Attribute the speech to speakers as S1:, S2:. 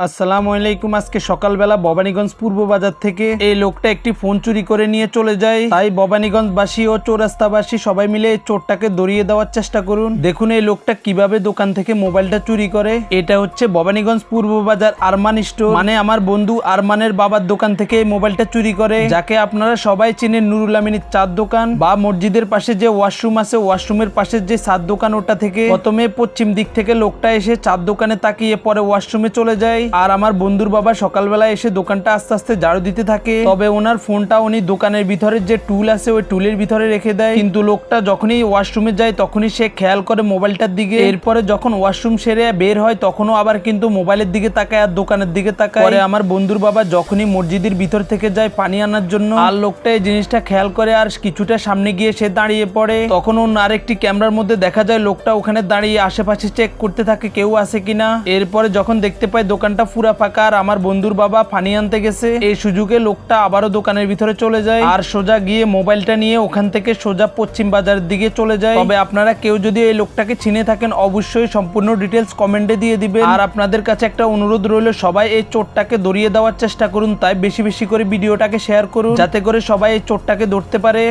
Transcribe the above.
S1: আসসালামু আলাইকুম। আজকে সকালবেলা ভবানীগঞ্জ পূর্ব বাজার থেকে এই লোকটা একটি ফোন চুরি করে নিয়ে চলে যায়। তাই ভবানীগঞ্জবাসী ও চৌরাস্তাবাসী সবাই মিলে এই চোরটাকে ধরিয়ে দেওয়ার চেষ্টা করুন। দেখুন এই লোকটা কিভাবে দোকান থেকে মোবাইলটা চুরি করে। এটা হচ্ছে ভবানীগঞ্জ পূর্ব বাজার আরমান স্টোর, মানে আমার বন্ধু আরমানের বাবার দোকান থেকে এই মোবাইলটা চুরি করে, যাকে আপনারা সবাই চেনেন নুরুল আমিনের চার দোকান বা মসজিদের পাশে যে ওয়াশরুম আছে ওয়াশরুমের পাশে যে চার দোকান, ওটা থেকে প্রথমে পশ্চিম দিক থেকে লোকটা এসে চার দোকানে তাকিয়ে পরে ওয়াশরুমে চলে যায়। আর আমার বন্ধুর বাবা সকালবেলা এসে দোকানটা আস্তে আস্তে ঝাড়ু দিতে থাকে। তবে ওনার ফোনটা উনি দোকানের ভিতরে যে টুল আছে ওই টুলের ভিতরে রেখে দেয়। কিন্তু লোকটা যখনই ওয়াশরুমে যায় তখনই সে খেয়াল করে মোবাইলটার দিকে। এরপরে যখন ওয়াশরুম সেরে বের হয় তখনও আবার কিন্তু মোবাইলের দিকে তাকায় আর দোকানের দিকে তাকায়। পরে আমার বন্ধুর বাবা যখনই মসজিদের ভিতর থেকে যায় পানি আনার জন্য, আর লোকটা এই জিনিসটা খেয়াল করে আর কিছুটা সামনে গিয়ে সে দাঁড়িয়ে পড়ে। তখন অন্য আরেকটি ক্যামেরার মধ্যে দেখা যায় লোকটা ওখানে দাঁড়িয়ে আশেপাশে চেক করতে থাকে কেউ আছে কিনা। এরপরে যখন দেখতে পায় দোকানটা পুরা ফাঁকা আর আমার বন্ধুর বাবা পানি আনতে গেছে, এই সুযোগে লোকটা আবারও দোকানের ভিতরে চলে যায় আর সোজা গিয়ে মোবাইলটা নিয়ে ওখান থেকে সোজা পশ্চিম বাজারের দিকে চলে যায়। তবে আপনারা কেউ যদি এই লোকটাকে চিনে থাকেন অবশ্যই সম্পূর্ণ ডিটেলস কমেন্টে দিয়ে দিবেন। আর আপনাদের কাছে একটা অনুরোধ রইল, সবাই এই চোরটাকে ধরিয়ে দেওয়ার চেষ্টা করুন। তাই বেশি বেশি করে ভিডিওটাকে শেয়ার করুন যাতে করে সবাই এই চোরটাকে ধরতে পারে।